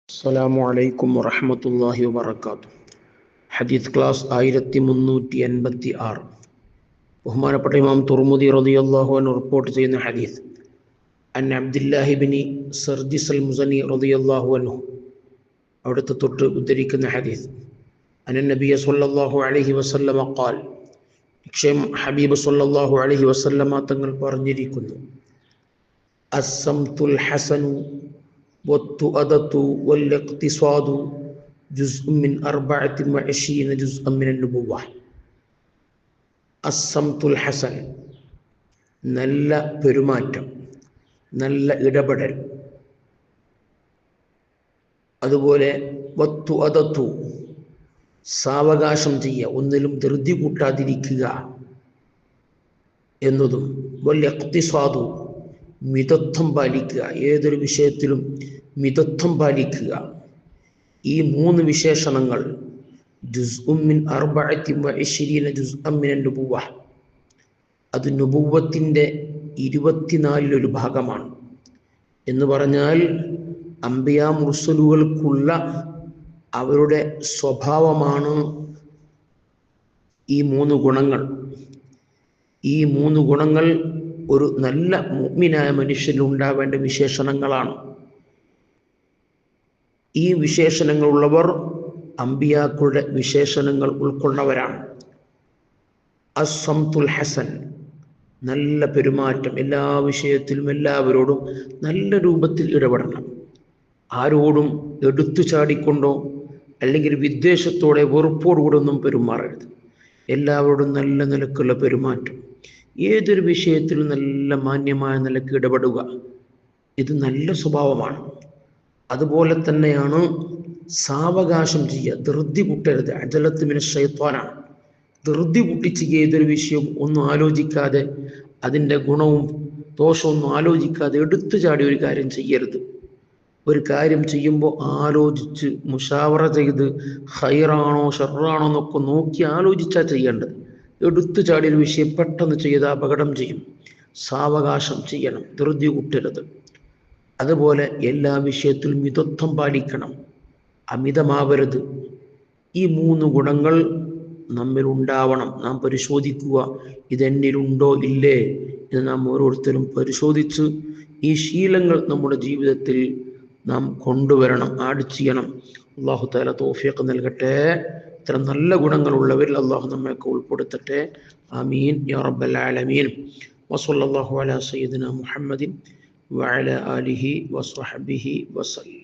അസ്സലാമു അലൈക്കും വറഹ്മത്തുള്ളാഹി വബറകാതുഹു. ഹദീസ് ക്ലാസ് 1386. ബഹുമാനപ്പെട്ട ഇമാം തുർമുദി റളിയല്ലാഹു അൻഹു റിപ്പോർട്ട് ചെയ്യുന്ന ഹദീസ് അൻ അബ്ദുല്ലാഹി ഇബ്നു സർജിസ് അൽ മുസനി റളിയല്ലാഹു അൻഹു അവിടുത്തെ തൊട്ട് ഉദ്ധരിക്കുന്ന ഹദീസ് അന്ന നബിയ സ്വല്ലല്ലാഹു അലൈഹി വസല്ലമ ഖാൽ, നിശ്ചയം ഹബീബ് സ്വല്ലല്ലാഹു അലൈഹി വസല്ലമ തങ്ങൾ പറഞ്ഞിരിക്കുന്നു, അസ്സംതുൽ ഹസനു വത്തുഅദതു വൽഇഖ്തിസാദു ജുസ്ഉം മിൻ 24 ജുസ്അൻ മിനൻ നുബുവ്വ. അസ്സംതുൽ ഹസൻ, നല്ല പെരുമാറ്റം, നല്ല ഇടപെടൽ. അതുപോലെ വത്തുഅദതു, സാവകാശം ചെയ്യുക, ഒന്നിലും ധൃതി കൂട്ടാതിരിക്കുക എന്നതും വൽഇഖ്തിസാദു, മിതത്വം പാലിക്കുക, ഏതൊരു വിഷയത്തിലും മിതത്വം പാലിക്കുക. ഈ മൂന്ന് വിശേഷണങ്ങൾ ജുസ്ഉം മിൻ 24 ജുസ്അൻ മിനൻ നുബുവ്വ, അത് നുബുവ്വത്തിൻ്റെ 24 ഭാഗമാണ്. എന്ന് പറഞ്ഞാൽ അംബിയാ മുർസലുകൾക്കുള്ള അവരുടെ സ്വഭാവമാണ് ഈ മൂന്ന് ഗുണങ്ങൾ. ഈ മൂന്ന് ഗുണങ്ങൾ ഒരു നല്ല മുഅ്മിനായ മനുഷ്യനിൽ ഉണ്ടാവേണ്ട വിശേഷണങ്ങളാണ്. ഈ വിശേഷണങ്ങളുള്ളവർ അംബിയാക്കളുടെ വിശേഷണങ്ങൾ ഉൾക്കൊണ്ടവരാണ്. അസ്സംതുൽ ഹസൻ, നല്ല പെരുമാറ്റം, എല്ലാ വിഷയത്തിലും എല്ലാവരോടും നല്ല രൂപത്തിൽ ഇടപെടണം. ആരോടും എടുത്തു ചാടിക്കൊണ്ടോ അല്ലെങ്കിൽ വിദ്വേഷത്തോടെ വെറുപ്പോടുകൂടെ ഒന്നും പെരുമാറരുത്. എല്ലാവരോടും നല്ല നിലക്കുള്ള പെരുമാറ്റം, ഏതൊരു വിഷയത്തിലും നല്ല മാന്യമായ നിലക്ക് ഇടപെടുക, ഇത് നല്ല സ്വഭാവമാണ്. അതുപോലെ തന്നെയാണ് സാവകാശം ചെയ്യുക, ധൃതി കൂട്ടരുത്. അജലത്ത് മിന ശൈത്വാനാണ്. ധൃതി കൂട്ടിച്ച് ഏതൊരു വിഷയവും ഒന്നും ആലോചിക്കാതെ, അതിൻ്റെ ഗുണവും ദോഷവും ഒന്നും ആലോചിക്കാതെ എടുത്തു ചാടി ഒരു കാര്യം ചെയ്യരുത്. ഒരു കാര്യം ചെയ്യുമ്പോൾ ആലോചിച്ച് മുഷാവറ ചെയ്ത് ഖൈറാണോ ഷർറാണോ എന്നൊക്കെ നോക്കി ആലോചിച്ചാൽ ചെയ്യേണ്ടത്. എടുത്തു ചാടിയൊരു വിഷയം പെട്ടെന്ന് ചെയ്ത് അപകടം ചെയ്യും. സാവകാശം ചെയ്യണം, ധൃതി കൂട്ടരുത്. അതുപോലെ എല്ലാ വിഷയത്തിലും മിതത്വം പാലിക്കണം, അമിതമാവരുത്. ഈ മൂന്ന് ഗുണങ്ങൾ നമ്മിൽ ഉണ്ടാവണം. നാം പരിശോധിക്കുക, ഇതെന്നിലുണ്ടോ ഇല്ലേ എന്ന് നാം ഓരോരുത്തരും പരിശോധിച്ച് ഈ ശീലങ്ങൾ നമ്മുടെ ജീവിതത്തിൽ നാം കൊണ്ടുവരണം, ആഡ് ചെയ്യണം. അല്ലാഹു തആല തൗഫീഖ് നൽകട്ടെ. ഇത്തരം നല്ല ഗുണങ്ങളുള്ളവരിൽ അല്ലാഹു നമ്മയൊക്കെ ഉൾപ്പെടുത്തട്ടെ. ആമീൻ യാ റബ്ബൽ ആലമീൻ. വസല്ലല്ലാഹു അലാ സയ്യിദിനാ മുഹമ്മദിൻ വഅലാ ആലിഹി വസ്വഹ്ബിഹി വസല്ലം.